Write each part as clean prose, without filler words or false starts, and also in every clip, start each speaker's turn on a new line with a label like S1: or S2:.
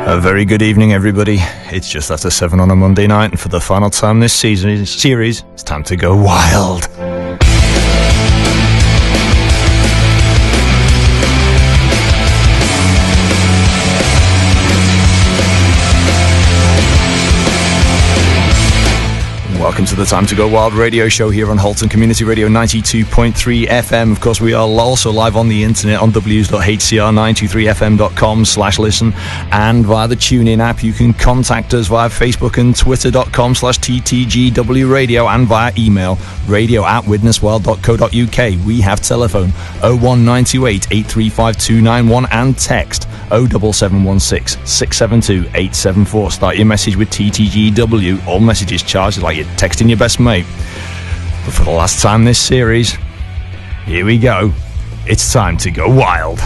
S1: A very good evening, everybody. It's just after 7 on a Monday night, and for the final time this series, it's time to go wild. Welcome to the Time to Go Wild radio show here on Halton Community Radio 92.3 FM. Of course, we are also live on the internet on ws.hcr923fm.com/listen, and via the TuneIn app. You can contact us via Facebook and twitter.com/ttgw radio, and via email radio@widnesworld.co.uk. We have telephone 01928 835 291 and text 07716 672 874. Start your message with TTGW. All messages charged like you're texting your best mate. But for the last time this series, here we go. It's time to go wild.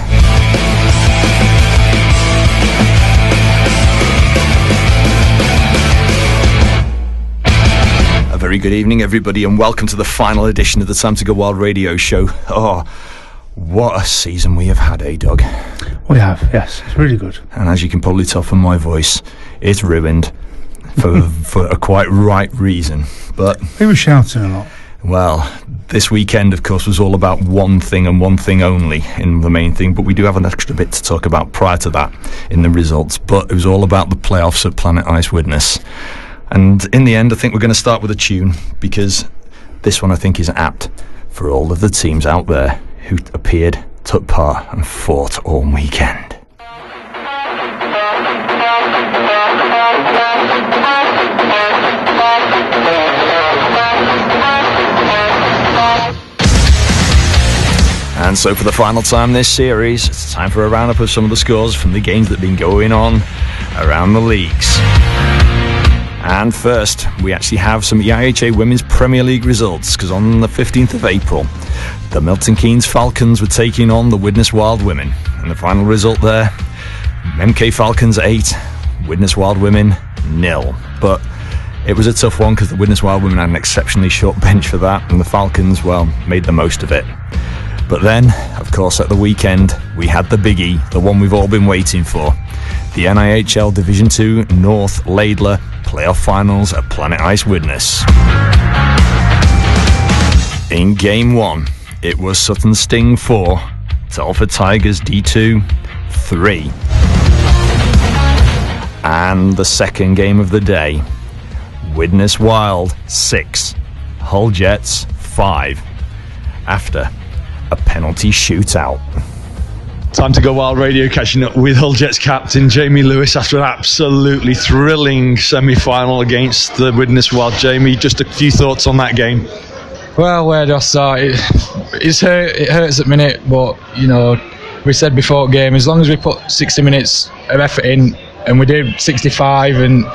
S1: A very good evening, everybody, and welcome to the final edition of the Time to Go Wild radio show. Oh, what a season we have had, eh, Doug?
S2: We have, yes. It's really good.
S1: And as you can probably tell from my voice, it's ruined for a quite right reason. But
S2: he was shouting a lot.
S1: Well, this weekend, of course, was all about one thing and one thing only in the main thing, but we do have an extra bit to talk about prior to that in the results. But it was all about the playoffs at Planet Ice Widnes. And in the end, I think we're going to start with a tune, because this one I think is apt for all of the teams out there who appeared, took part and fought all weekend. And so for the final time this series, it's time for a roundup of some of the scores from the games that have been going on around the leagues. And first, we actually have some EIHA Women's Premier League results, because on the 15th of April, the Milton Keynes Falcons were taking on the Widnes Wild Women. And the final result there, MK Falcons 8, Widnes Wild Women 0. But it was a tough one, because the Widnes Wild Women had an exceptionally short bench for that, and the Falcons, well, made the most of it. But then, of course, at the weekend, we had the biggie, the one we've all been waiting for. The NIHL Division 2 North Laidler playoff finals at Planet Ice Widnes. In Game 1, it was Sutton Sting 4, Telford Tigers D2 3. And the second game of the day, Widnes Wild 6, Hull Jets 5, after a penalty shootout.
S3: Time to Go Wild radio, catching up with Hull Jets captain Jamie Lewis after an absolutely thrilling semi-final against the Widnes Wild. Jamie, just a few thoughts on that game.
S4: Well, where do I start? It hurts at the minute, but you know, we said before the game, as long as we put 60 minutes of effort in, and we did 65, and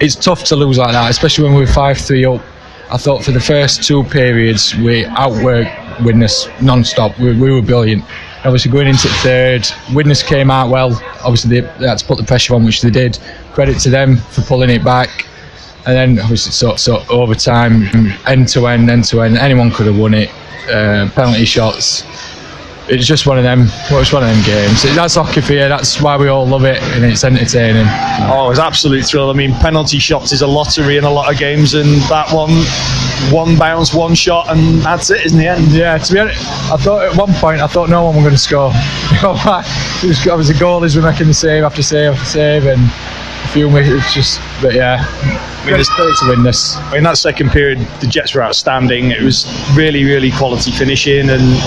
S4: it's tough to lose like that, especially when we were 5-3 up. I thought for the first two periods we outworked Widnes non-stop. We were brilliant. Obviously going into the third, Widnes came out well. Obviously they had to put the pressure on, which they did. Credit to them for pulling it back. And then obviously so overtime, end to end. Anyone could have won it. Penalty shots. It's just one of them. Well, it's one of them games. That's hockey for you. That's why we all love it, and it's entertaining.
S3: Oh, it was absolute thrill. I mean, penalty shots is a lottery in a lot of games, and that one bounce, one shot, and that's it, isn't the end?
S4: Yeah. To be honest, I thought at one point no one was going to score. It was obviously goalies were making the save after save after save, and a few minutes. It's just, but yeah. I mean, to win this.
S3: In that second period, the Jets were outstanding. It was really, really quality finishing, and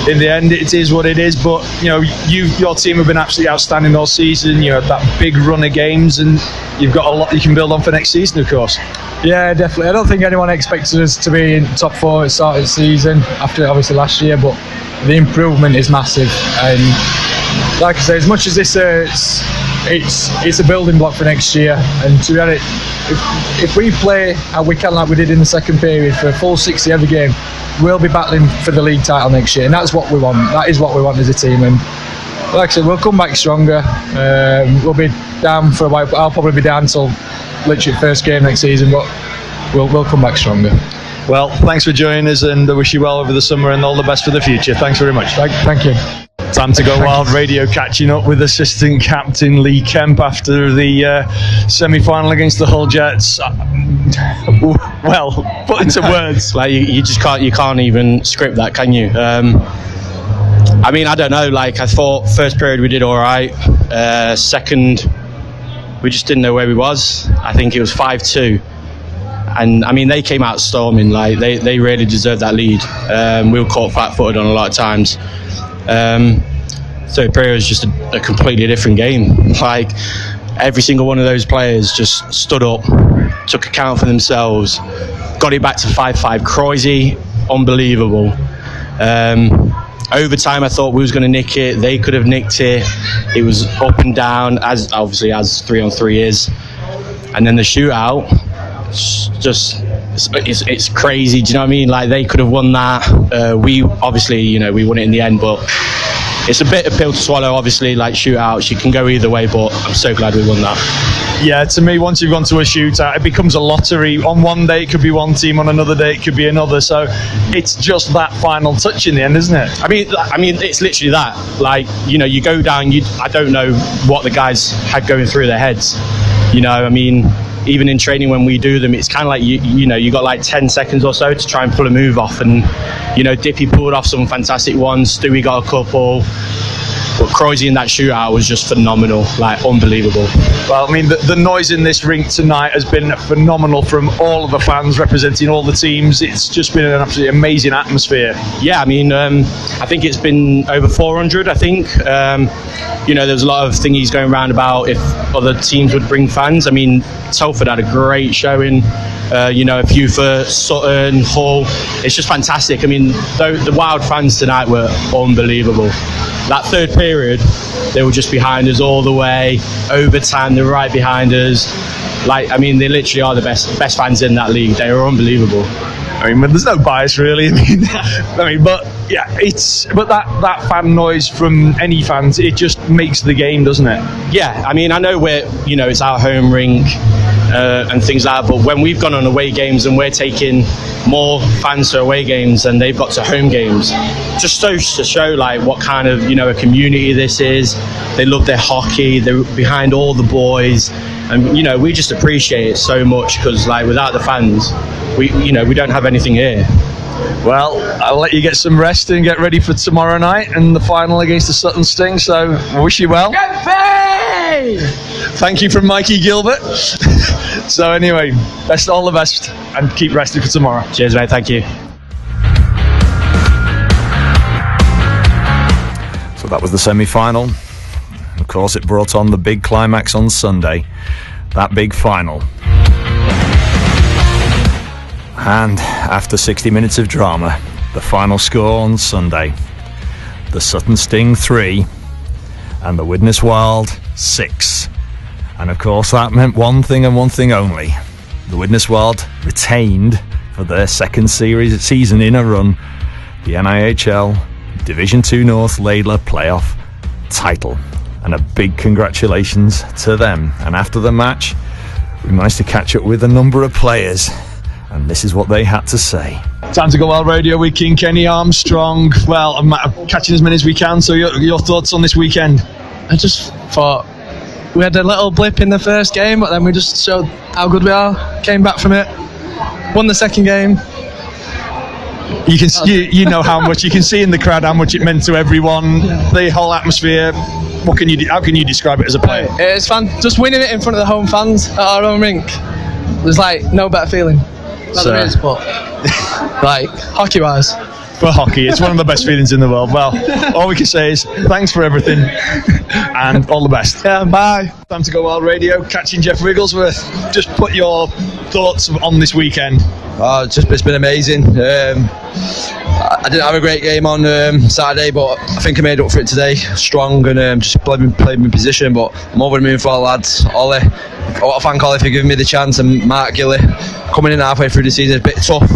S3: in the end, it is what it is. But you know, your team have been absolutely outstanding all season. You had that big run of games, and you've got a lot you can build on for next season, of course.
S4: Yeah, definitely. I don't think anyone expected us to be in top 4 at the start of the season after obviously last year, but the improvement is massive. And like I say, as much as this hurts, it's a building block for next year. And to be honest, if we play how we can, like we did in the second period, for a full 60 every game, we'll be battling for the league title next year, and that's what we want. That is what we want as a team. And like I said, we'll come back stronger. We'll be down for a while. I'll probably be down until literally first game next season, but we'll come back stronger.
S3: Well, thanks for joining us, and I wish you well over the summer and all the best for the future. Thanks very much.
S4: Thank you.
S3: Time to go wild radio, catching up with assistant captain Lee Kemp after the semi-final against the Hull Jets. Well, put into words.
S5: Like you just can't even script that, can you? I mean, I don't know. Like, I thought first period we did all right. Second, we just didn't know where we was. I think it was 5-2. And I mean, they came out storming. Like, they really deserved that lead. We were caught flat-footed on a lot of times. Third period was just a completely different game. Like, every single one of those players just stood up, took account for themselves, got it back to 5-5. Croydie, unbelievable. Overtime, I thought we was going to nick it. They could have nicked it. It was up and down, as 3-on-3 is. And then the shootout, it's crazy. Do you know what I mean? Like, they could have won that. We obviously, we won it in the end, but it's a bit of pill to swallow. Obviously, like shootouts, you can go either way, but I'm so glad we won that.
S3: Yeah, to me, once you've gone to a shootout, it becomes a lottery. On one day it could be one team, on another day it could be another. So it's just that final touch in the end, isn't it?
S5: I mean, it's literally that. Like, you go down. I don't know what the guys had going through their heads. I mean, even in training when we do them, it's kind of like you got like 10 seconds or so to try and pull a move off, and Dippy pulled off some fantastic ones. Stewie got a couple. But Croydie in that shootout was just phenomenal, like unbelievable.
S3: Well, I mean, the noise in this rink tonight has been phenomenal from all of the fans representing all the teams. It's just been an absolutely amazing atmosphere.
S5: Yeah, I mean, I think it's been over 400, I think. There's a lot of thingies going around about if other teams would bring fans. I mean, Telford had a great showing. A few for Sutton, Hull. It's just fantastic. I mean, the Wild fans tonight were unbelievable. That third period, they were just behind us all the way. Overtime, they were right behind us. Like, I mean, they literally are the best fans in that league. They are unbelievable.
S3: I mean, there's no bias really. But yeah, but that fan noise from any fans, it just makes the game, doesn't it?
S5: Yeah, I mean, I know it's our home rink and things like that, but when we've gone on away games and we're taking more fans to away games than they've got to home games, just to show like what kind of a community this is. They love their hockey. They're behind all the boys, and we just appreciate it so much, because like without the fans, we don't have anything here.
S3: Well, I'll let you get some rest and get ready for tomorrow night and the final against the Sutton Sting. So I wish you well. Thank you from Mikey Gilbert. So anyway, all the best, and keep resting for tomorrow.
S5: Cheers, mate. Thank you.
S1: So that was the semi-final. Of course, it brought on the big climax on Sunday, that big final. And after 60 minutes of drama, the final score on Sunday, the Sutton Sting 3 and the Widnes Wild 6. And of course that meant one thing and one thing only. The Widnes Wild retained for their second season in a run the NIHL Division 2 North Laidler playoff title. And a big congratulations to them. And after the match, we managed to catch up with a number of players, and this is what they had to say.
S3: Time to go wild radio with King Kenny Armstrong. Well, I'm catching as many as we can, so your thoughts on this weekend?
S6: I just thought we had a little blip in the first game, but then we just showed how good we are, came back from it, won the second game.
S3: You can you know how much you can see in the crowd how much it meant to everyone, the whole atmosphere. What can you do? How can you describe it as a player?
S6: It's fun, just winning it in front of the home fans at our own rink. There's like no better feeling. There is, but like hockey wise.
S3: For hockey, it's one of the best feelings in the world. Well, all we can say is thanks for everything and all the best.
S6: Yeah, bye.
S3: Time to go wild radio, catching Jeff Wigglesworth. Just put your thoughts on this weekend.
S7: It's been amazing. I didn't have a great game on Saturday, but I think I made up for it today. Strong and just played my position. But I'm over the moon for our lads. Ollie, I want to thank Ollie for giving me the chance, and Mark Gilly coming in halfway through the season. A bit tough.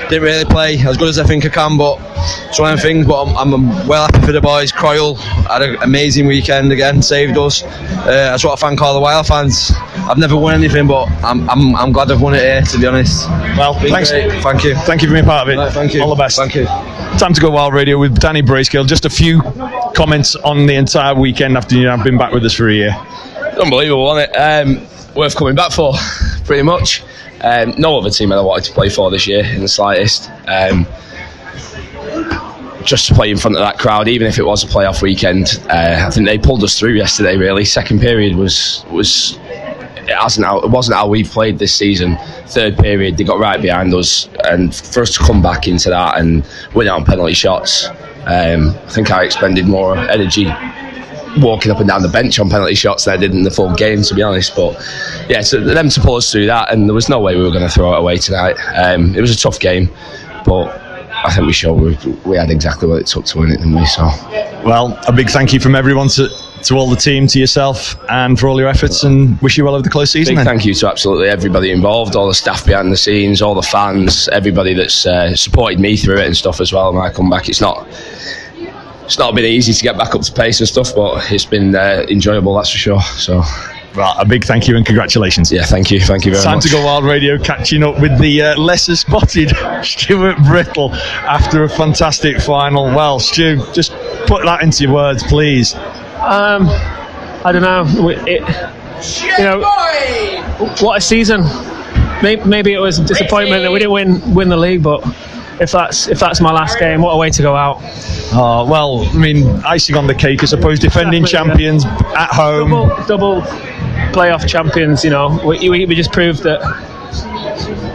S7: Didn't really play as good as I think I can, but it's one of them things. But I'm well happy for the boys. Croyle had an amazing weekend again, saved us. I just want to thank all the Wild fans. I've never won anything, but I'm glad I've won it here, to be honest.
S3: Well, thanks.
S7: Great. Thank you.
S3: Thank you for being part of it.
S7: Right, thank you.
S3: All the best.
S7: Thank you.
S3: Time to go wild radio with Danny Bracegill. Just a few comments on the entire weekend after you have been back with us for a year?
S8: Unbelievable, wasn't it? Worth coming back for, pretty much. No other team I wanted to play for this year in the slightest. Just to play in front of that crowd, even if it was a playoff weekend, I think they pulled us through yesterday. Really, second period was it wasn't how we've played this season. Third period, they got right behind us, and for us to come back into that and win it on penalty shots, I think I expended more energy walking up and down the bench on penalty shots than I did in the full game, to be honest. But yeah, so them to pull us through that, and there was no way we were going to throw it away tonight. It was a tough game, but I think we showed we had exactly what it took to win it, didn't we? So,
S3: well, a big thank you from everyone to all the team, to yourself, and for all your efforts, and wish you well over the close season.
S8: Big thank you to absolutely everybody involved, all the staff behind the scenes, all the fans, everybody that's supported me through it and stuff as well. When I come back, it's not been easy to get back up to pace and stuff, but it's been enjoyable, that's for sure. So,
S3: well, a big thank you and congratulations.
S8: Yeah, thank you very much.
S3: Time to Go Wild Radio, catching up with the lesser spotted Stuart Brittle after a fantastic final. Well, Stu, just put that into your words, please.
S9: I don't know. What a season. Maybe it was a disappointment that we didn't win the league, but if that's my last game, what a way to go out.
S3: Oh, well, I mean, icing on the cake, I suppose. Defending champions at home,
S9: double playoff champions. You know, we just proved that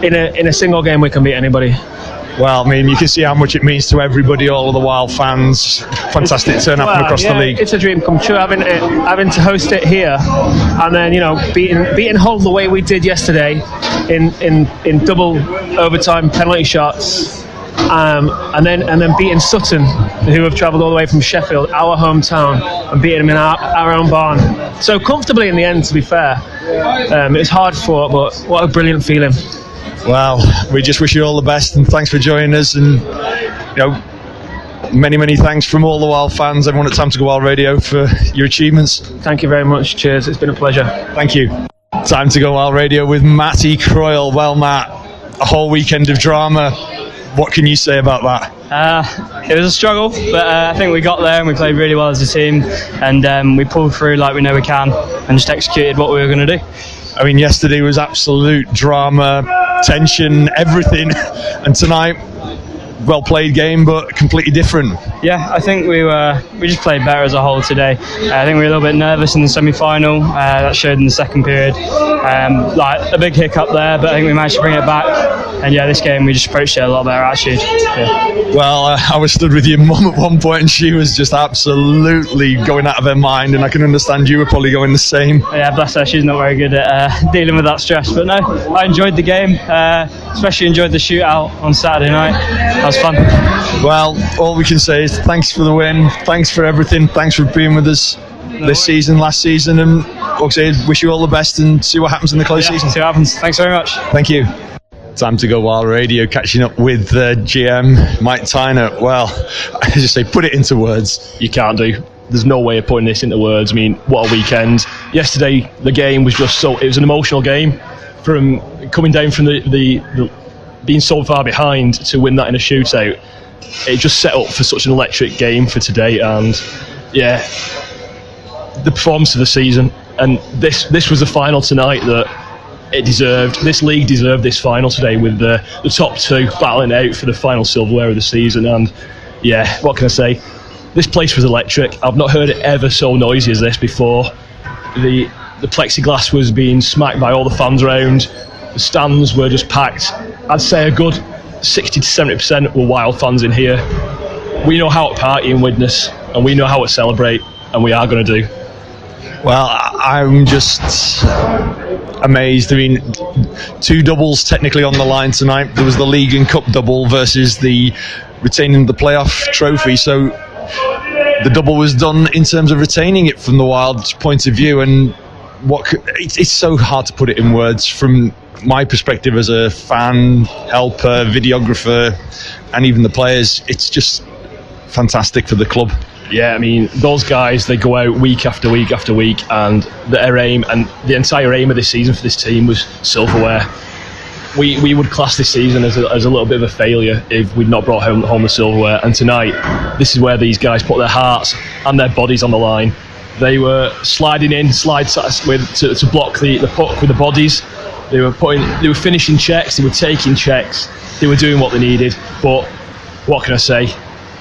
S9: in a single game we can beat anybody.
S3: Well, I mean, you can see how much it means to everybody, all of the Wild fans. Fantastic turnout from across the league.
S9: It's a dream come true having to host it here, and then beating Hull the way we did yesterday in double overtime penalty shots, and then beating Sutton, who have travelled all the way from Sheffield, our hometown, and beating them in our own barn so comfortably in the end. To be fair, it was hard fought, but what a brilliant feeling.
S3: Well, we just wish you all the best, and thanks for joining us, and many thanks from all the Wild fans, everyone at Time to Go Wild Radio, for your achievements.
S9: Thank you very much. Cheers, it's been a pleasure.
S3: Thank you. Time to Go Wild Radio with Matty Croyle. Well, Matt, a whole weekend of drama. What can you say about that?
S10: It was a struggle, but I think we got there and we played really well as a team, and we pulled through like we know we can, and just executed what we were going to do.
S3: I mean, yesterday was absolute drama, tension, everything, and tonight, well played game, but completely different.
S10: Yeah, I think we just played better as a whole today. I think we were a little bit nervous in the semi-final. That showed in the second period. Like a big hiccup there, but I think we managed to bring it back. And yeah, this game we just approached it a lot better attitude. Yeah.
S3: Well, I was stood with your mum at one point, and she was just absolutely going out of her mind, and I can understand you were probably going the same.
S10: Yeah, bless her. She's not very good at dealing with that stress. But no, I enjoyed the game. Especially enjoyed the shootout on Saturday night. That was fun.
S3: Well, all we can say is thanks for the win, thanks for everything, thanks for being with us this season, last season, and like I say, wish you all the best and see what happens in the close season.
S10: See what happens. Thanks very much.
S3: Thank you. Time to Go Wild Radio, catching up with GM Mike Tyner. Well, I just say, put it into words.
S11: You can't do. There's no way of putting this into words. I mean, what a weekend. Yesterday, the game was just it was an emotional game. From coming down from the being so far behind to win that in a shootout, it just set up for such an electric game for today. And yeah, the performance of the season, and this was the final tonight that it deserved. This league deserved this final today, with the top two battling out for the final silverware of the season. And yeah, what can I say? This place was electric. I've not heard it ever so noisy as this before. The plexiglass was being smacked by all the fans around. The stands were just packed. I'd say a good 60 to 70% were Wild fans in here. We know how to party in Widnes, and we know how to celebrate, and we are going to do.
S3: Well, I'm just amazed. I mean, two doubles technically on the line tonight. There was the league and cup double versus the retaining the playoff trophy. So the double was done in terms of retaining it from the Wild's point of view, and it's so hard to put it in words from my perspective as a fan, helper, videographer, and even the players. It's just fantastic for the club.
S11: Yeah, I mean, those guys, they go out week after week after week, and their aim, and the entire aim of this season for this team was silverware. we would class this season as a little bit of a failure if we'd not brought home the silverware. And tonight, this is where these guys put their hearts and their bodies on the line. They were sliding in, to block the puck with the bodies. They were finishing checks. They were taking checks. They were doing what they needed. But what can I say?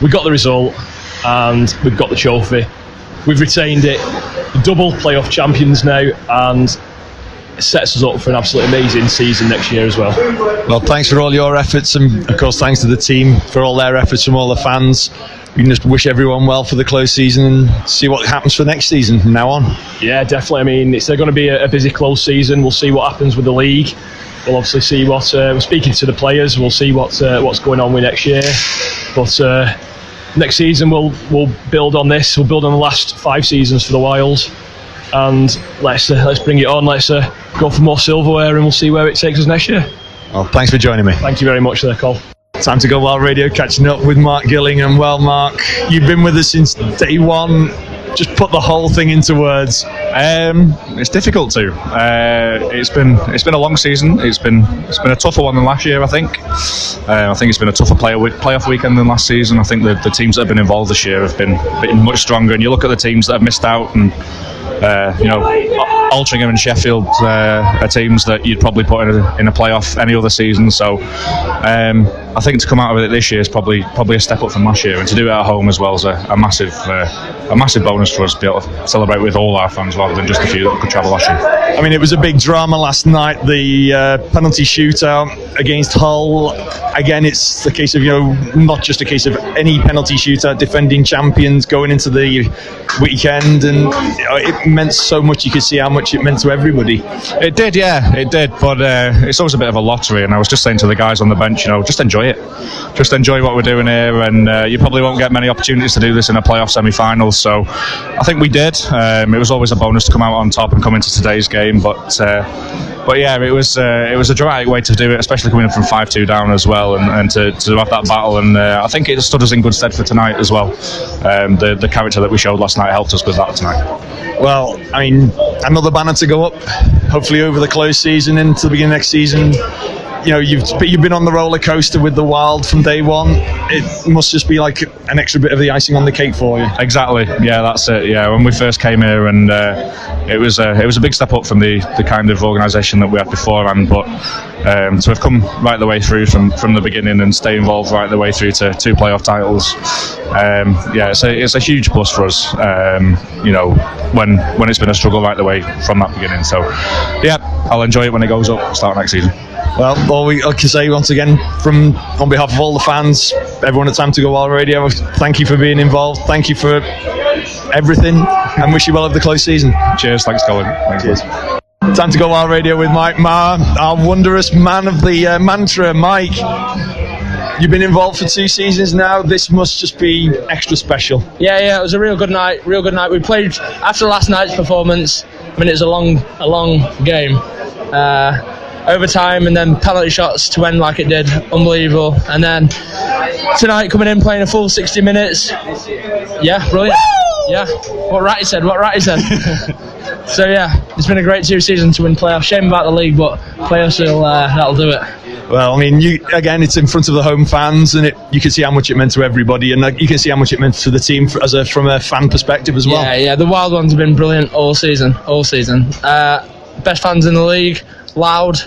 S11: We got the result, and we've got the trophy. We've retained it. Double playoff champions now, and it sets us up for an absolutely amazing season next year as well.
S3: Well, thanks for all your efforts, and of course thanks to the team for all their efforts, from all the fans. We can just wish everyone well for the close season and see what happens for next season from now on.
S11: Yeah, definitely. I mean, it's going to be a busy close season. We'll see what happens with the league. We'll obviously see what we're speaking to the players. We'll see what's going on with next year. But next season we'll build on this. We'll build on the last 5 seasons for the Wild, and let's bring it on. Let's go for more silverware, and we'll see where it takes us next year.
S3: Well, thanks for joining me.
S11: Thank you very much there, Cole.
S3: Time to go Wild Radio, catching up with Mark Gillingham. Well, Mark, you've been with us since day one. Just put the whole thing into words.
S12: It's difficult to. It's been a long season. It's been a tougher one than last year, I think. I think it's been a tougher playoff weekend than last season. I think the teams that have been involved this year have been much stronger. And you look at the teams that have missed out, and Altrincham and Sheffield are teams that you'd probably put in a playoff any other season. So I think to come out of it this year is probably a step up from last year, and to do it at home as well is a massive bonus for us to be able to celebrate with all our fans rather than just a few that could travel last year.
S3: I mean, it was a big drama last night, the penalty shootout against Hull. Again, it's the case of, not just a case of any penalty shootout, defending champions going into the weekend, and it meant so much. You could see how much it meant to everybody.
S12: It did, yeah, it did, but it's always a bit of a lottery, and I was just saying to the guys on the bench, just enjoy it. Just enjoy what we're doing here, and you probably won't get many opportunities to do this in a playoff semi-final, so I think we did. It was always a bonus to come out on top and come into today's game, but yeah, it was a dramatic way to do it, especially coming in from 5-2 down as well, and to have that battle, and I think it stood us in good stead for tonight as well. The character that we showed last night helped us with that tonight.
S3: Well, I mean, another banner to go up, hopefully over the close season into the beginning of next season. You've been on the roller coaster with the Wild from day one. It must just be like an extra bit of the icing on the cake for you.
S12: Exactly. Yeah, that's it. Yeah, when we first came here, and it was a big step up from the kind of organisation that we had beforehand. But to have come right the way through from the beginning and stay involved right the way through to 2 playoff titles, it's a huge plus for us. When it's been a struggle right the way from that beginning. So yeah, I'll enjoy it when it goes up, start next season.
S3: Well, all we can say once again, on behalf of all the fans, everyone at Time to Go Wild Radio, thank you for being involved. Thank you for everything, and wish you well over the close season.
S12: Cheers, thanks, Colin.
S3: Cheers. Time to Go Wild Radio with Mike Marr, our wondrous man of the mantra. Mike, you've been involved for 2 seasons now. This must just be extra special.
S6: Yeah, it was a real good night. We played after last night's performance. I mean, it was a long game. Overtime and then penalty shots to end like it did, unbelievable. And then tonight coming in playing a full 60 minutes. Yeah, brilliant. Woo! Yeah, what Ratty said. So yeah, it's been a great 2 seasons to win playoffs. Shame about the league, but playoffs that'll do it.
S3: Well, I mean, it's in front of the home fans, and you can see how much it meant to everybody, and you can see how much it meant to the team from a fan perspective as well.
S6: Yeah, the Wild ones have been brilliant all season. Best fans in the league, loud,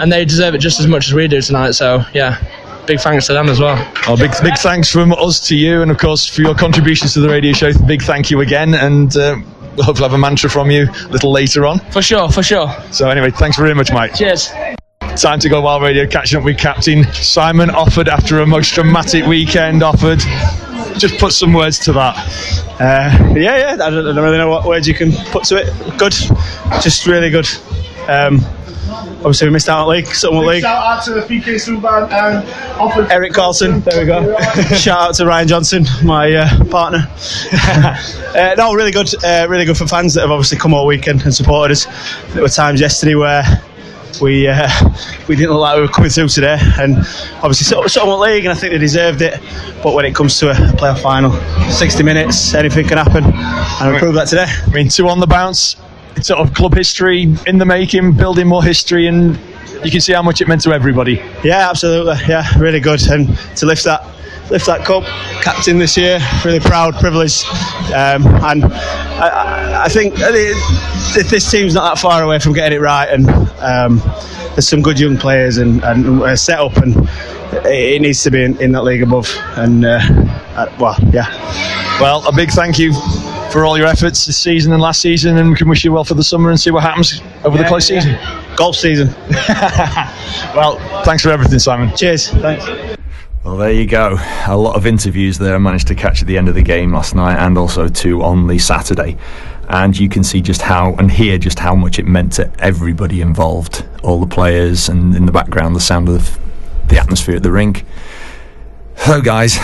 S6: and they deserve it just as much as we do tonight. So yeah, big thanks to them as well.
S3: Well, big thanks from us to you, and of course for your contributions to the radio show. Big thank you again, and we'll hopefully have a mantra from you a little later on.
S6: For sure.
S3: So anyway, thanks very much, Mike.
S6: Cheers.
S3: Time to Go Wild Radio, catching up with Captain Simon Offord after a most dramatic weekend. Offord, just put some words to that.
S13: Yeah, I don't really know what words you can put to it. Good, just really good. Obviously we missed out on league, Sutton League.
S14: Shout out to the PK Subban and Offord.
S13: Eric Carlson, there we go. Shout out to Ryan Johnson, my partner. No, really good for fans that have obviously come all weekend and supported us. There were times yesterday where we didn't look like we were coming through today, and obviously Sutton League, and I think they deserved it. But when it comes to a playoff final, 60 minutes, anything can happen, and we proved that today.
S3: I mean, 2 on the bounce. It's sort of club history in the making, building more history, and you can see how much it meant to everybody.
S13: Yeah, absolutely. Yeah, really good. And to lift that cup, captain this year, really proud, privileged. And I think this team's not that far away from getting it right. And there's some good young players and set up, and it needs to be in that league above. And
S3: Well, a big thank you for all your efforts this season and last season, and we can wish you well for the summer and see what happens over the close season.
S13: Golf season.
S3: Well, thanks for everything, Simon.
S13: Cheers. Thanks.
S1: Well, there you go. A lot of interviews there I managed to catch at the end of the game last night, and also two on the Saturday. And you can see just how, and hear just how much it meant to everybody involved, all the players, and in the background the sound of the atmosphere at the rink. So guys,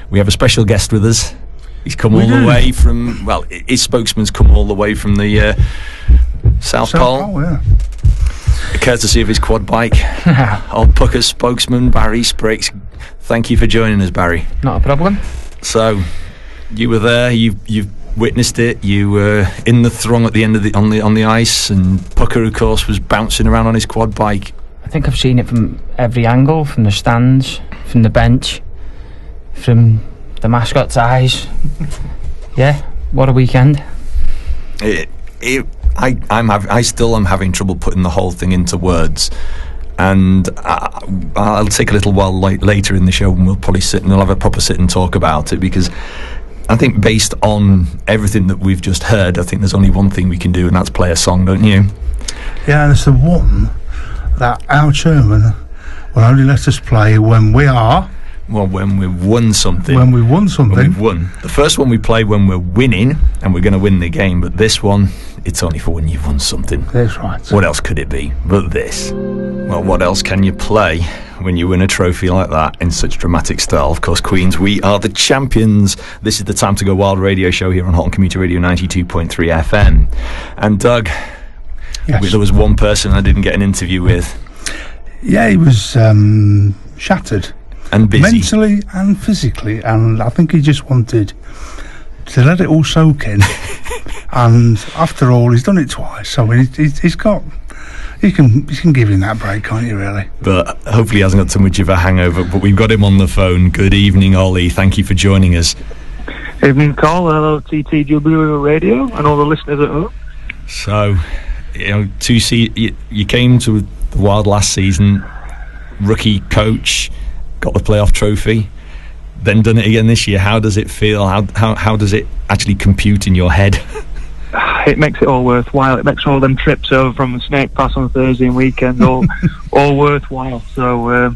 S1: we have a special guest with us. He's come all the way from, well, his spokesman's come all the way from the South Pole.
S2: Yeah.
S1: Courtesy of his quad bike. Old Pucker's spokesman, Barry Sprakes. Thank you for joining us, Barry.
S15: Not a problem.
S1: So, you were there, you've witnessed it, you were in the throng at the end of on the ice, and Pucker, of course, was bouncing around on his quad bike.
S15: I think I've seen it from every angle, from the stands, from the bench, from the mascot's eyes. Yeah, what a weekend.
S1: I still am having trouble putting the whole thing into words, and I'll take a little while later in the show, and we'll probably sit and we'll have a proper sit and talk about it, because I think based on everything that we've just heard, I think there's only one thing we can do, and that's play a song, don't you?
S2: Yeah, and it's the one that our chairman will only let us play when we are...
S1: Well, when we've won something.
S2: When we've won something.
S1: When we've won. The first one we play when we're winning, and we're going to win the game, but this one, it's only for when you've won something.
S2: That's right.
S1: What else could it be but this? Well, what else can you play when you win a trophy like that in such dramatic style? Of course, Queens, we are the champions. This is the Time to Go Wild radio show here on Halton Community Radio 92.3 FM. And Doug,
S2: yes,
S1: there was one person I didn't get an interview with.
S2: Yeah, he was shattered.
S1: And busy.
S2: Mentally and physically, and I think he just wanted to let it all soak in. And after all, he's done it twice, so he's got... You can give him that break, can't you, really?
S1: But hopefully he hasn't got too much of a hangover. But we've got him on the phone. Good evening, Ollie. Thank you for joining us.
S16: Evening, Carl. Hello, TTW Radio, and all the listeners at home.
S1: So, you came to the Wild last season, rookie coach, got the playoff trophy, then done it again this year. How does it feel? How does it actually compute in your head?
S16: It makes it all worthwhile. It makes all them trips over from the Snake Pass on Thursday and weekend all worthwhile. So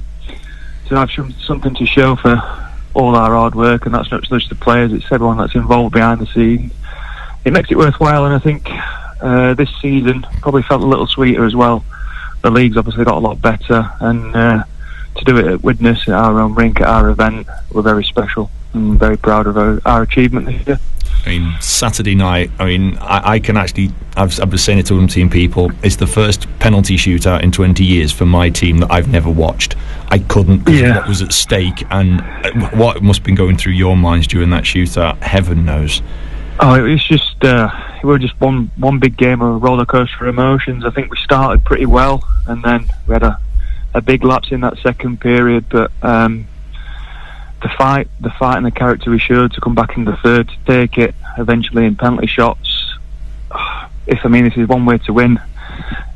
S16: to have something to show for all our hard work, and that's not just the players, it's everyone that's involved behind the scenes. It makes it worthwhile, and I think this season probably felt a little sweeter as well. The league's obviously got a lot better, and to do it at Widnes, at our own rink, at our event, we're very special and very proud of our achievement this year.
S1: I mean, Saturday night, I can actually, I've been saying it to umpteen people, it's the first penalty shootout in 20 years for my team that I've never watched. I couldn't, because of what was at stake and what must have been going through your minds during that shootout, heaven knows.
S16: Oh, it was just, we were just one big game of a roller coaster of emotions. I think we started pretty well, and then we had a big lapse in that second period, but the fight and the character we showed to come back in the third, to take it eventually in penalty shots. This is one way to win,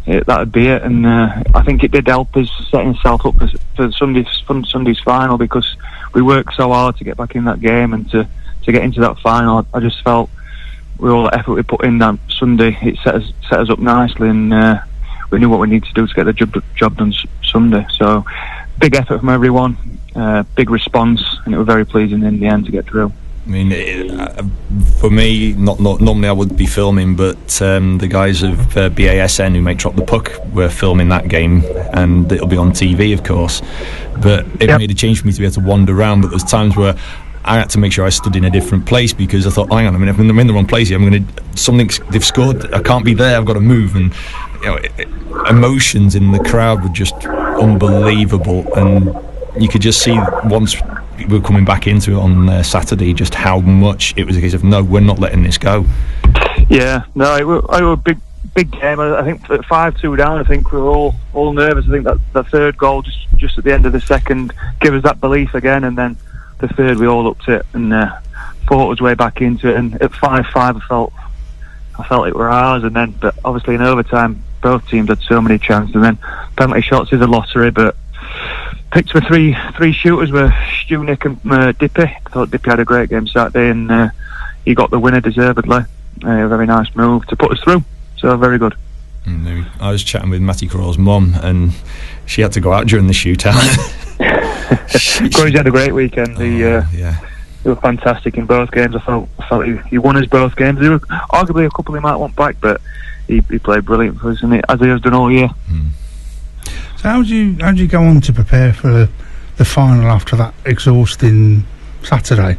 S16: that would be it. And I think it did help us setting ourselves up for Sunday's final, because we worked so hard to get back in that game and to get into that final. I just felt with all the effort we put in that Sunday, it set us up nicely, and we knew what we needed to do to get the job done Sunday. So big effort from everyone, big response, and it was very pleasing in the end to get through.
S1: I mean, for me, not normally I would be filming, but the guys of BASN who make Drop the Puck were filming that game, and it'll be on TV, of course. But it made a change for me to be able to wander around. But there's times where I had to make sure I stood in a different place, because I thought, hang on, if I'm in the wrong place here, they've scored, I can't be there, I've got to move. And emotions in the crowd were just unbelievable, and you could just see once we were coming back into it on Saturday just how much it was a case of, no, we're not letting this go.
S16: Yeah, no, it was a big game. I think at 5-2 down, I think we were all nervous. I think that third goal just at the end of the second gave us that belief again, and then the third we all upped it and fought us way back into it. And at 5-5, I felt it were ours. And then, but obviously in overtime, both teams had so many chances. And then penalty shots is a lottery, but picked for three shooters were Stu, Nick and Dippy. I thought Dippy had a great game Saturday, and he got the winner deservedly. A very nice move to put us through. So very good.
S1: I was chatting with Matty Crowell's mum, and she had to go out during the shootout.
S16: Corey's had a great weekend. He were fantastic in both games. I felt he won us both games. There were arguably a couple he might want back, but he played brilliant for us, as he has done all year.
S2: So how do you go on to prepare for the final after that exhausting Saturday?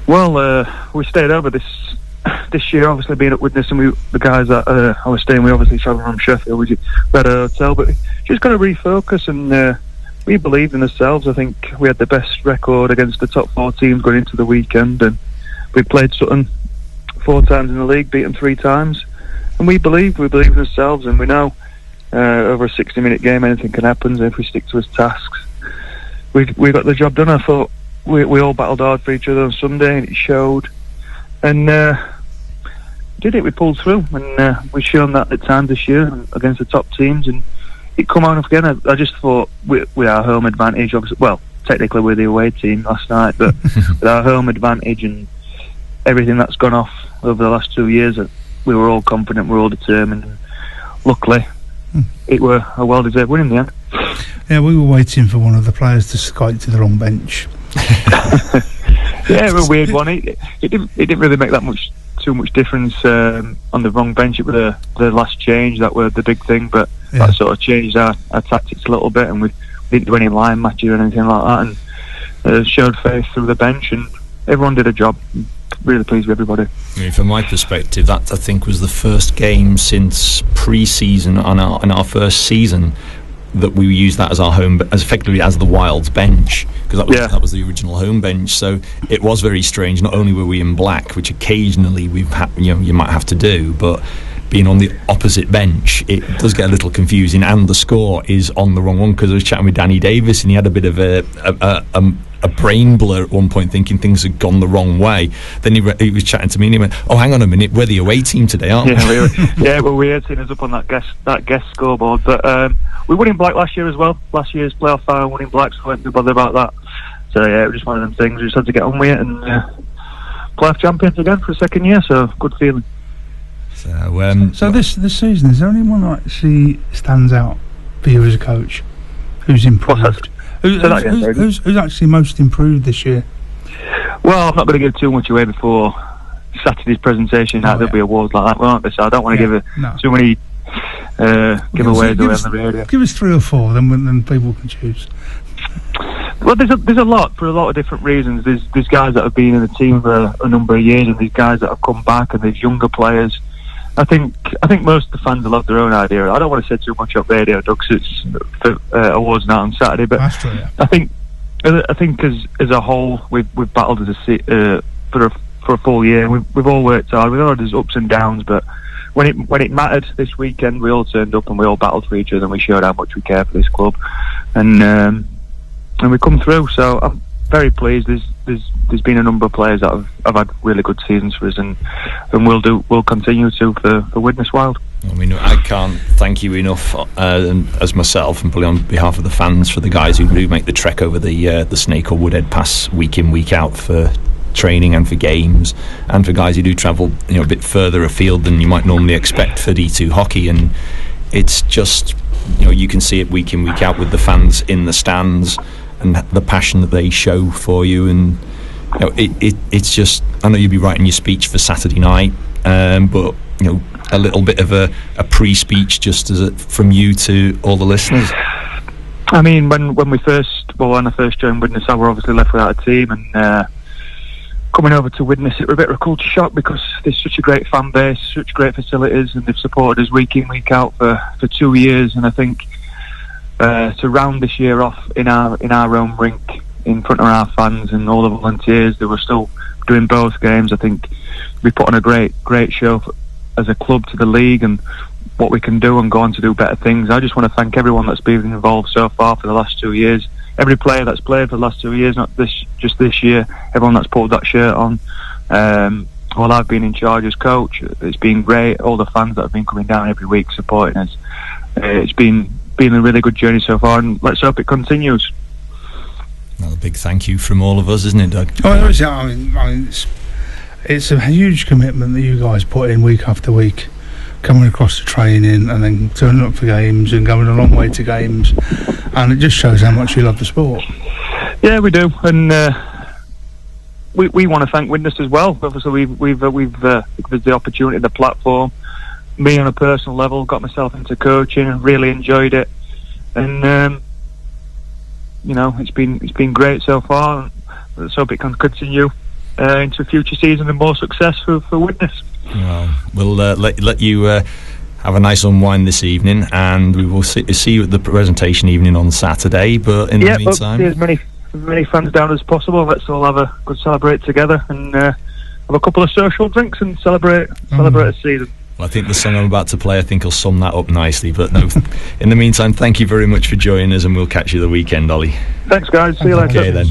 S16: Well, we stayed over this year, obviously being at Widnes, and the guys that I was staying with obviously travelled from Sheffield. We had a hotel, but just got to refocus, and we believed in ourselves. I think we had the best record against the top 4 teams going into the weekend, and we played Sutton 4 times in the league, beat them 3 times, and we believed in ourselves, and we know over a 60-minute game anything can happen. And if we stick to his tasks, we got the job done. I thought we all battled hard for each other on Sunday, and it showed. And did it? We pulled through, and we've shown that at times this year against the top teams, and it come on again. I just thought with our home advantage, obviously, well, technically we're the away team last night, but with our home advantage and everything that's gone off over the last 2 years, we were all confident, we were all determined, and luckily it were a well-deserved win in the end.
S2: Yeah, we were waiting for one of the players to skate to the wrong bench.
S16: Yeah, it was a weird one. It didn't really make too much difference on the wrong bench. It was the last change that were the big thing, but that sort of changed our tactics a little bit, and we didn't do any line matches or anything like that, and showed faith through the bench, and everyone did a job. Really pleased with everybody.
S1: From my perspective, that I think was the first game since pre-season on our first season that we used that as our home, as effectively as the Wilds bench, because that was the original home bench. So it was very strange. Not only were we in black, which occasionally you might have to do, but being on the opposite bench, it does get a little confusing, and the score is on the wrong one. Because I was chatting with Danny Davis, and he had a bit of a brain blur at one point, thinking things had gone the wrong way. Then he was chatting to me, and he went, "Oh, hang on a minute, we're the away team today, aren't we?"
S16: Well, we had seen us up on that guest scoreboard, but we won in black last year as well. Last year's playoff final, won in black, so I won't be bothered about that. So yeah, it was just one of them things. We just had to get on with it, and playoff champions again for a second year. So good feeling.
S2: So this season, is there anyone that actually stands out for you as a coach who's improved? Who's actually most improved this year?
S16: Well, I'm not going to give too much away before Saturday's presentation. There'll be awards like that, won't there? So I don't want to give too many giveaways away on the radio.
S2: Give us 3 or 4, then people can choose.
S16: Well, there's a lot for a lot of different reasons. There's guys that have been in the team for a number of years, and there's guys that have come back, and there's younger players. I think most of the fans will have their own idea. I don't want to say too much up radio, Doug, because it's for awards night on Saturday. But
S2: that's true, yeah.
S16: I think as a whole, we've battled as for a full year. We've all worked hard. We've all had those ups and downs, but when it mattered this weekend, we all turned up and we all battled for each other, and we showed how much we care for this club, and we come through. So I'm very pleased. There's been a number of players that have had really good seasons for us, and we'll continue to for Widnes Wild.
S1: I mean, I can't thank you enough as myself, and probably on behalf of the fans, for the guys who do make the trek over the Snake or Woodhead Pass week in, week out for training and for games, and for guys who do travel a bit further afield than you might normally expect for D2 hockey. And it's just you can see it week in, week out with the fans in the stands and the passion that they show for you. And it's just, I know you'll be writing your speech for Saturday night, but a little bit of a pre-speech just from you to all the listeners.
S16: I mean, when I first joined Widnes, I were obviously left without a team, and coming over to Widnes, it was a bit of a culture shock, because there's such a great fan base, such great facilities, and they've supported us week in, week out for 2 years. And I think to round this year off in our own rink, in front of our fans and all the volunteers, they were still doing both games. I think we put on a great show as a club to the league and what we can do and go on to do better things. I just want to thank everyone that's been involved so far for the last 2 years. Every player that's played for the last 2 years, not just this year. Everyone that's pulled that shirt on. While I've been in charge as coach, it's been great. All the fans that have been coming down every week supporting us. It's been a really good journey so far, and let's hope it continues.
S1: Well, a big thank you from all of us, isn't it, Doug?
S2: Oh, it is. I mean, it's a huge commitment that you guys put in week after week, coming across to training and then turning up for games and going a long way to games, and it just shows how much you love the sport.
S16: Yeah, we do, and we want to thank Widnes as well. Obviously, we've the opportunity, the platform. Me on a personal level, got myself into coaching and really enjoyed it, and it's been great so far. Let's hope it can continue into a future season and more success for Widnes.
S1: Well, we'll let you have a nice unwind this evening, and we will see you at the presentation evening on Saturday. But in the meantime,
S16: see as many fans down as possible. Let's all have a good celebrate together and have a couple of social drinks and celebrate the season.
S1: Well, I think the song I'm about to play, will sum that up nicely. But no, in the meantime, thank you very much for joining us, and we'll catch you the weekend, Ollie.
S16: Thanks, guys. See you later.
S1: Okay, then.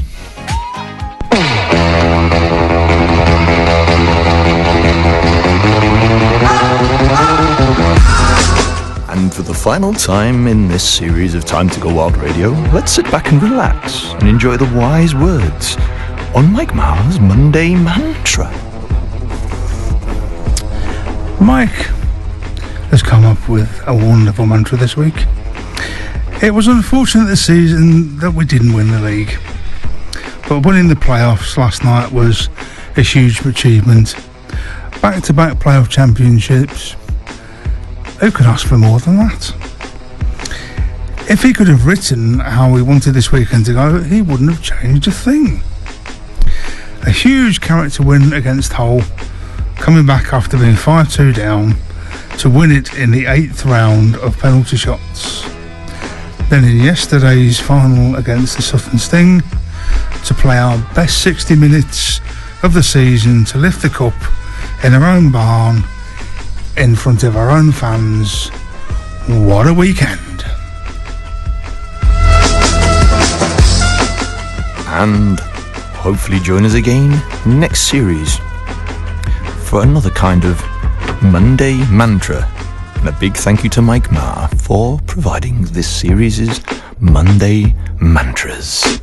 S1: And for the final time in this series of Time to Go Wild Radio, let's sit back and relax and enjoy the wise words on Mike Maher's Monday Mantra.
S2: Mike has come up with a wonderful mantra this week. It was unfortunate this season that we didn't win the league, but winning the playoffs last night was a huge achievement. Back-to-back playoff championships. Who could ask for more than that? If he could have written how he wanted this weekend to go, he wouldn't have changed a thing. A huge character win against Hull, coming back after being 5-2 down to win it in the 8th round of penalty shots. Then in yesterday's final against the Southern Sting, to play our best 60 minutes of the season to lift the cup in our own barn in front of our own fans. What a weekend.
S1: And hopefully join us again next series for another kind of Monday Mantra. And a big thank you to Mike Maher for providing this series' Monday Mantras.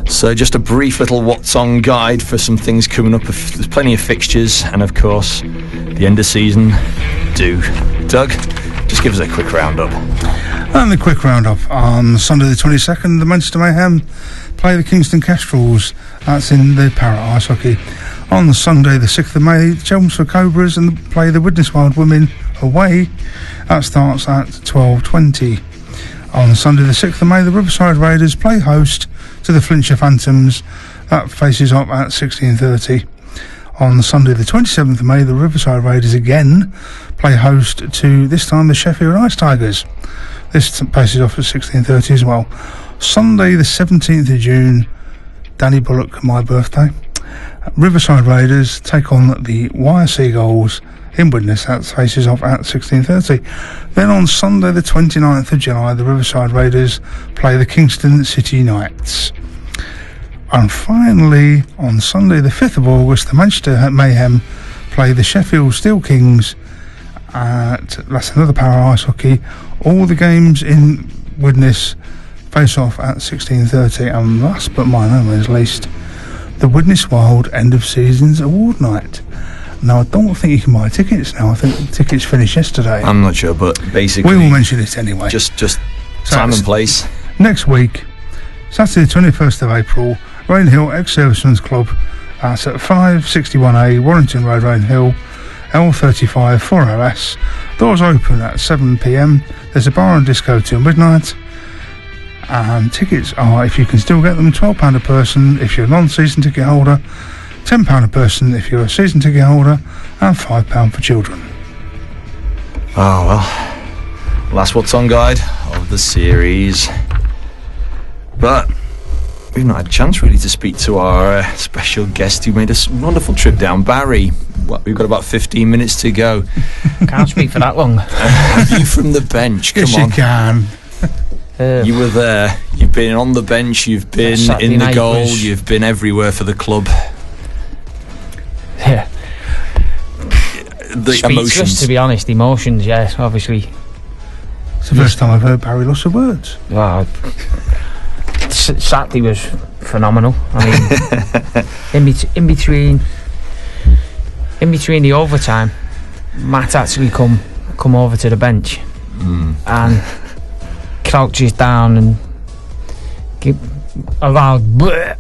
S1: So just a brief little what's on guide for some things coming up. There's plenty of fixtures, and of course the end of season do. Doug, just give us a quick roundup.
S2: And the quick roundup on Sunday the 22nd, the Manchester Mayhem play the Kingston Kestrels. That's in the Parrot Ice Hockey. On the Sunday the 6th of May, the Chelmsford Cobras and play the Widnes Wild Women away. That starts at 12:20. On Sunday the 6th of May, the Riverside Raiders play host to the Flintshire Phantoms. That faces up at 16:30. On Sunday the 27th of May, the Riverside Raiders again play host to, this time, the Sheffield Ice Tigers. This faces off at 16:30 as well. Sunday the 17th of June, Danny Bullock, my birthday, Riverside Raiders take on the Wire Seagulls in Widnes. That faces off at 16:30. Then on Sunday the 29th of July, the Riverside Raiders play the Kingston City Knights. And finally, on Sunday the 5th of August, the Manchester Mayhem play the Sheffield Steel Kings that's another Power Ice Hockey. All the games in Widnes face off at 16:30. And last but by no means least, the Widnes Wild end of season's award night. Now, I don't think you can buy tickets now. I think the tickets finished yesterday.
S1: I'm not sure, but basically
S2: we will mention it anyway.
S1: Just time and place.
S2: Next week, Saturday the 21st of April, Rainhill Ex-Servicemen's Club. That's at 561A Warrington Road, Rainhill, L35 4RS. Doors open at 7 p.m. There's a bar and disco till midnight. And tickets are, if you can still get them, £12 a person if you're a non-season ticket holder, £10 a person if you're a season ticket holder, and £5 for children.
S1: Oh well, last what's on guide of the series. But we've not had a chance really to speak to our special guest who made a wonderful trip down Barry. We've got about 15 minutes to go.
S15: Can't speak for that long.
S1: You from the bench, come
S2: Yes,
S1: on.
S2: you can.
S1: You were there. You've been on the bench. You've been
S15: Saturday
S1: in the
S15: night
S1: goal.
S15: was-
S1: You've been everywhere for the club.
S15: Yeah.
S1: The
S15: Speechless,
S1: emotions.
S15: to be honest. Emotions, yeah, obviously.
S2: It's the first time I've heard Barry lost of words.
S15: Wow. Saturday was phenomenal. I mean, in between the overtime, Matt actually come over to the bench and crouches down and give a loud bleh.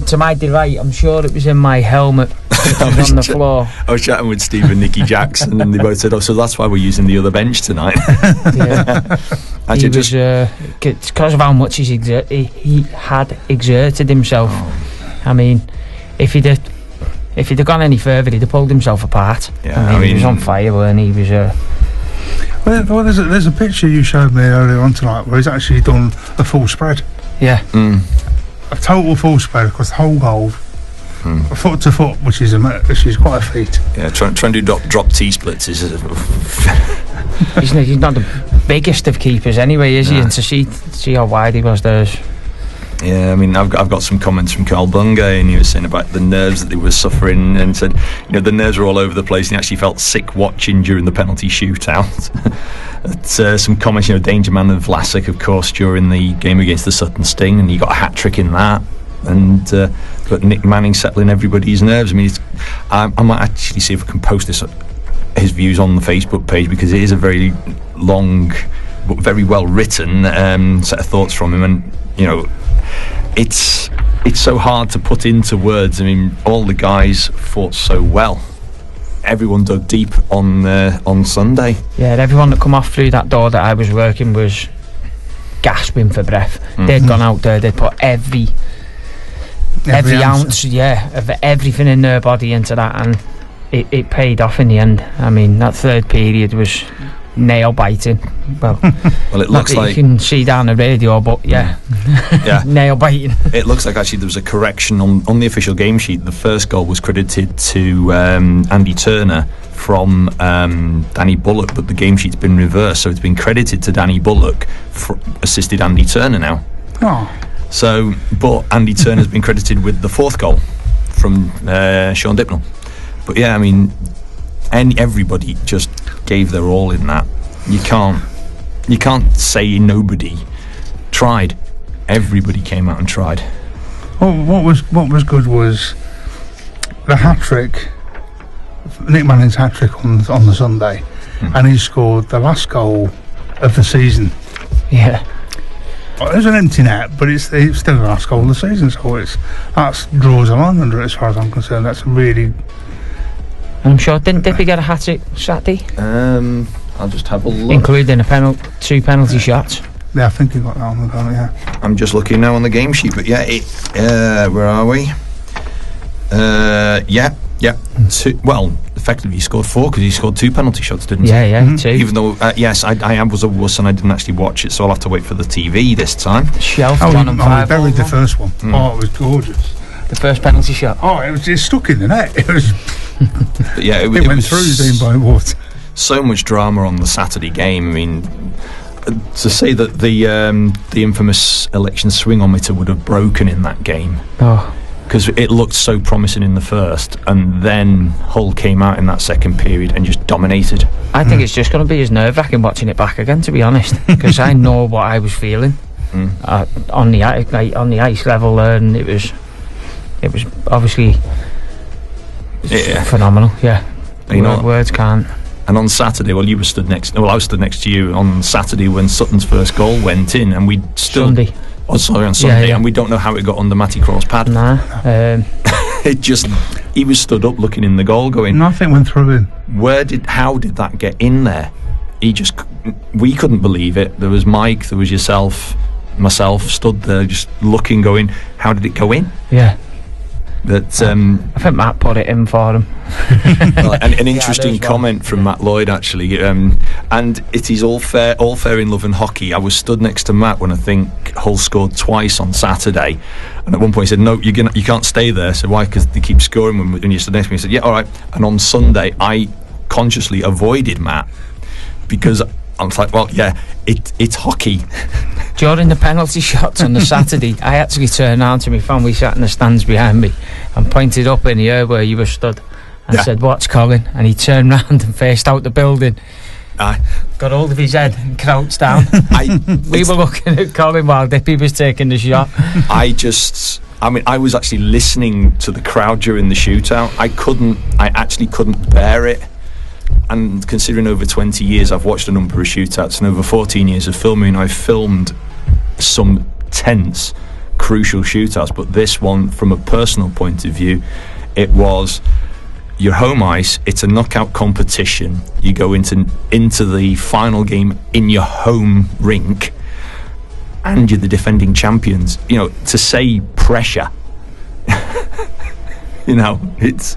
S15: to my delight, I'm sure it was in my helmet. It was on the floor.
S1: I was chatting with Steve and Nicky Jackson, and they both said, "Oh, so that's why we're using the other bench tonight."
S15: Yeah. He was because of how much he had exerted himself. I mean, if he'd have gone any further, he'd have pulled himself apart.
S1: Yeah,
S15: I mean, he was on fire, and he was.
S2: Well, there's a picture you showed me earlier on tonight where he's actually done a full spread.
S15: Yeah.
S2: A total full spread across the whole goal. Foot to foot, which is quite a feat.
S1: Yeah, trying to do drop T-splits is...
S15: He's not the biggest of keepers anyway, is he? And to see how wide he was there.
S1: Yeah, I mean, I've got some comments from Carl Bungay, and he was saying about the nerves that he was suffering, and said, the nerves were all over the place, and he actually felt sick watching during the penalty shootout. Some comments, danger man of Vlasic, of course, during the game against the Sutton Sting, and he got a hat-trick in that. And but Nick Manning settling everybody's nerves. I mean, I might actually see if I can post his views on the Facebook page, because it is a very long but very well written set of thoughts from him, and it's so hard to put into words. I mean, all the guys fought so well. Everyone dug deep on Sunday.
S15: Yeah, everyone that come off through that door that I was working was gasping for breath. They'd gone out there, they'd put every ounce, of everything in their body into that, and it paid off in the end. I mean, that third period was nail biting. Well,
S1: it looks like
S15: you can see down the radio, but yeah, nail biting.
S1: It looks like actually there was a correction on the official game sheet. The first goal was credited to Andy Turner from Danny Bullock, but the game sheet's been reversed, so it's been credited to Danny Bullock assisted Andy Turner now.
S2: Oh.
S1: So, but Andy Turner's been credited with the fourth goal from Sean Dipnell. But yeah, I mean, everybody just gave their all in that. You can't say nobody tried. Everybody came out and tried.
S2: Well, what was good was the hat-trick, Nick Manning's hat-trick on the Sunday, and he scored the last goal of the season.
S15: Yeah.
S2: It was an empty net, but it's still the last goal of the season, so that draws a line under it as far as I'm concerned. That's really...
S15: I'm sure, didn't Dippy get a hat-trick Saturday?
S1: I'll just have a look.
S15: Including two penalty shots.
S2: Yeah, I think he got that on the goal, yeah.
S1: I'm just looking now on the game sheet, but yeah, where are we? Yeah. Well, effectively he scored 4 because he scored 2 penalty shots, didn't he?
S15: Yeah, 2.
S1: Even though, yes, I was a wuss and I didn't actually watch it, so I'll have to wait for the TV this time.
S15: Shelf
S2: we
S15: 1 and 5.
S2: buried the first one. Oh, it was gorgeous.
S15: The first penalty shot.
S2: Oh, it stuck in the net. It was...
S1: But yeah, it
S2: went
S1: was
S2: through the by water.
S1: So much drama on the Saturday game. I mean, to say that the infamous election swingometer would have broken in that game, because it looked so promising in the first, and then Hull came out in that second period and just dominated.
S15: I think it's just going to be as nerve-wracking watching it back again, to be honest, because I know what I was feeling on the ice level, and it was obviously phenomenal. Yeah, words can't.
S1: And on Saturday, I was stood next to you on Saturday when Sutton's first goal went in, and we still...
S15: Sunday.
S1: Oh, sorry, on Sunday, and we don't know how it got under Matty Crawl's pad.
S15: Nah.
S1: He was stood up looking in the goal going...
S2: Nothing went through him.
S1: How did that get in there? We couldn't believe it. There was Mike, there was yourself, myself, stood there just looking, going, how did it go in?
S15: Yeah.
S1: That
S15: I think Matt put it in for him.
S1: well, an interesting comment from Matt Lloyd, actually, and it is all fair in love and hockey. I was stood next to Matt when I think Hull scored twice on Saturday, and at one point he said, "No, you can't stay there." So why? Because they keep scoring when you stood next to me. He said, "Yeah, all right." And on Sunday, I consciously avoided Matt because I was like, "Well, yeah, it's hockey."
S15: During the penalty shots on the Saturday, I actually turned around to my family sat in the stands behind me and pointed up in the air where you were stood and said, "What's Colin?" And he turned round and faced out the building. Got hold of his head and crouched down. We were looking at Colin while Dippy was taking the shot.
S1: I was actually listening to the crowd during the shootout. I actually couldn't bear it. And considering over 20 years I've watched a number of shootouts and over 14 years of filming, I've filmed some tense, crucial shootouts, but this one, from a personal point of view, it was your home ice, it's a knockout competition, you go into the final game in your home rink, and you're the defending champions. To say pressure, it's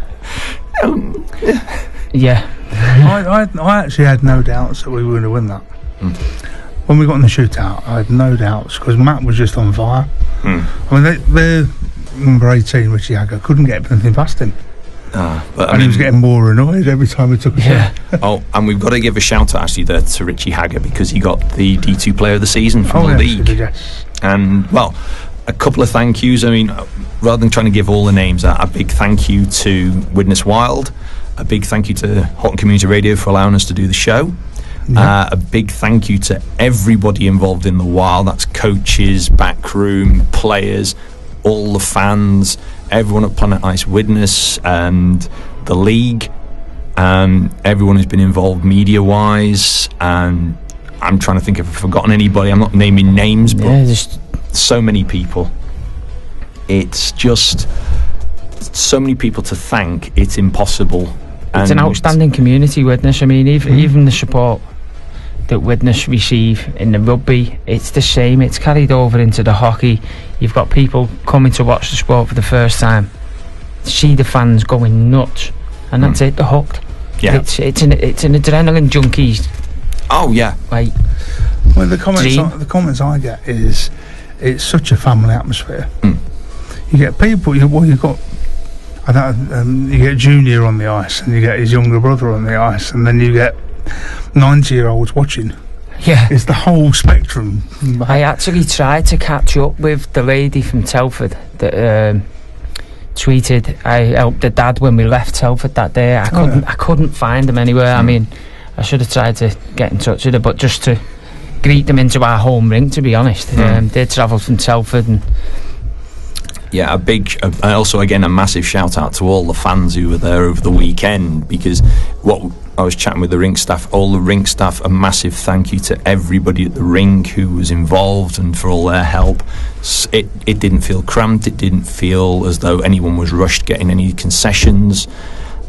S15: yeah.
S2: I actually had no doubts that we were going to win that. When we got in the shootout, I had no doubts because Matt was just on fire. I mean, their number 18, Richie Hagger, couldn't get anything past him. He was getting more annoyed every time we took a shot.
S1: And we've got to give a shout out actually there to Richie Hagger because he got the D2 Player of the Season from the league.
S2: Yes.
S1: And a couple of thank yous. I mean, rather than trying to give all the names out, a big thank you to Widnes Wild. A big thank you to Halton Community Radio for allowing us to do the show. A big thank you to everybody involved in the Wild. That's coaches, backroom, players, all the fans, everyone at Planet Ice Widnes, and the league, everyone who's been involved media-wise. And I'm trying to think if I've forgotten anybody. I'm not naming names, but so many people. It's just so many people to thank. It's impossible.
S15: It's an outstanding community, Widnes. I mean, even the support that Widnes receive in the rugby, it's the same. It's carried over into the hockey. You've got people coming to watch the sport for the first time, see the fans going nuts, and that's it. They're hooked.
S1: Yeah,
S15: it's an adrenaline junkies.
S1: Oh yeah.
S15: Like,
S2: well, the comments I get is it's such a family atmosphere. You get people. You've got. You get Junior on the ice, and you get his younger brother on the ice, and then you get 90-year-olds watching.
S15: Yeah,
S2: it's the whole spectrum.
S15: I actually tried to catch up with the lady from Telford that tweeted. I helped the dad when we left Telford that day. I couldn't find them anywhere. I mean, I should have tried to get in touch with her, but just to greet them into our home rink, to be honest. They travelled from Telford and.
S1: Yeah, also again a massive shout out to all the fans who were there over the weekend, because I was chatting with the rink staff, all the rink staff, a massive thank you to everybody at the rink who was involved and for all their help. It didn't feel cramped, it didn't feel as though anyone was rushed getting any concessions.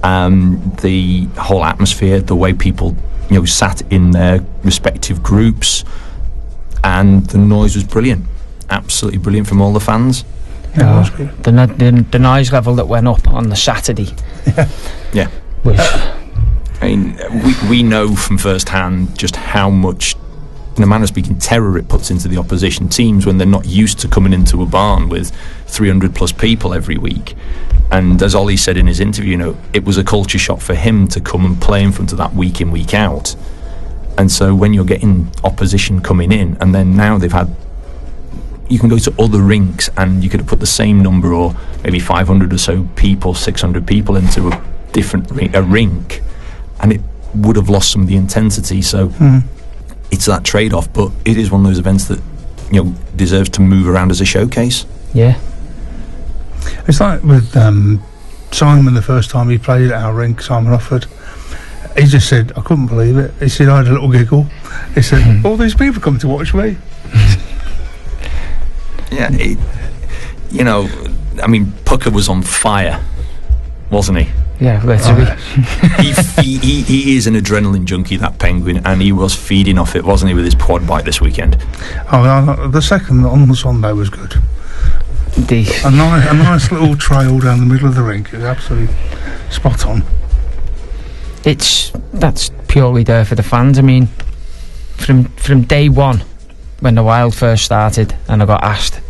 S1: The whole atmosphere, the way people sat in their respective groups, and the noise was brilliant, absolutely brilliant from all the fans.
S15: The noise level that went up on the Saturday.
S1: Yeah. I mean, we know from first hand just how much, in a manner of speaking, terror it puts into the opposition teams when they're not used to coming into a barn with 300 plus people every week. And as Ollie said in his interview, it was a culture shock for him to come and play in front of that week in, week out. And so when you're getting opposition coming in, and then now you can go to other rinks and you could have put the same number, or maybe 500 or so people, 600 people into a different rink, and it would have lost some of the intensity. So it's that trade-off, but it is one of those events that deserves to move around as a showcase.
S15: Yeah,
S2: it's like with Simon, the first time he played at our rink, Simon Offord, he just said, I couldn't believe it. He said, I had a little giggle. He said, all these people come to watch me.
S1: Yeah, I mean, Pucker was on fire, wasn't he?
S15: Yeah, literally.
S1: He is an adrenaline junkie, that Penguin, and he was feeding off it, wasn't he, with his quad bike this weekend?
S2: The second on the Sunday was good. A nice little trail down the middle of the rink is absolutely spot on.
S15: That's purely there for the fans. I mean, from day one, when the Wild first started, and I got asked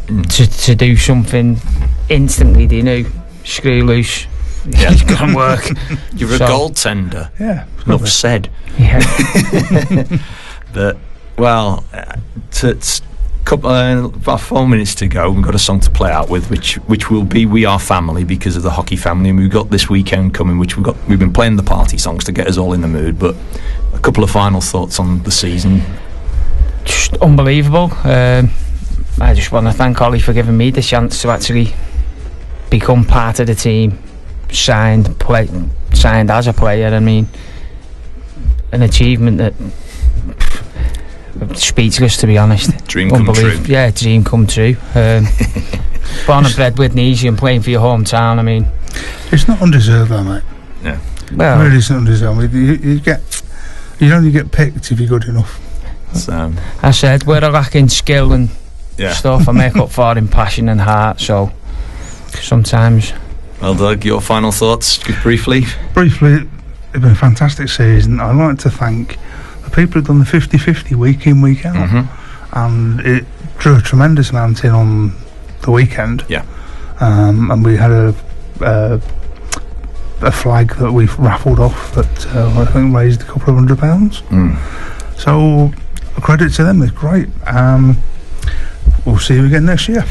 S15: to do something instantly, they knew, screw loose.
S1: Yeah.
S15: It's gonna work.
S1: You're a goaltender.
S2: Yeah,
S1: enough said.
S15: Yeah.
S1: But well, it's about 4 minutes to go. We've got a song to play out with, which will be "We Are Family" because of the hockey family, and we've got this weekend coming, which we've been playing the party songs to get us all in the mood. But a couple of final thoughts on the season.
S15: Just unbelievable. I just want to thank Ollie for giving me the chance to actually become part of the team. Signed as a player. I mean, an achievement that speechless, to be honest.
S1: Dream come true.
S15: Yeah, dream come true. Born and bred Widnes and playing for your hometown. I mean,
S2: it's not undeserved, though, mate.
S1: Yeah,
S2: well, it really isn't undeserved. You only get picked if you're good enough.
S15: I said where I lack in skill and stuff, I make up for in passion and heart. So sometimes.
S1: Well, Doug, your final thoughts, just briefly?
S2: Briefly, it's been a fantastic season. I'd like to thank the people who've done the 50-50 week in, week out. And it drew a tremendous amount in on the weekend.
S1: Yeah.
S2: And we had a flag that we've raffled off that I think raised a couple of £100. So, a credit to them, it's great. We'll see you again next year.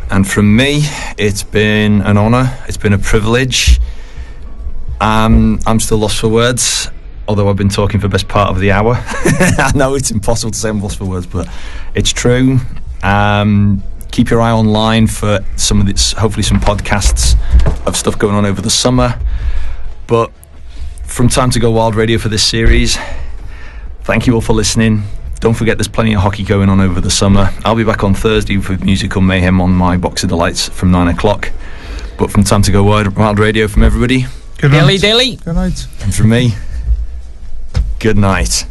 S1: And from me, it's been an honour. It's been a privilege. I'm still lost for words, although I've been talking for the best part of the hour. I know it's impossible to say I'm lost for words, but it's true. Keep your eye online for some of this, hopefully some podcasts of stuff going on over the summer. But from Time to Go Wild Radio for this series, thank you all for listening. Don't forget there's plenty of hockey going on over the summer. I'll be back on Thursday with Musical Mayhem on my Box of Delights from 9 o'clock. But from Time to Go Wild Radio, from everybody,
S15: Dilly dilly.
S2: Good night.
S1: And from me, good night.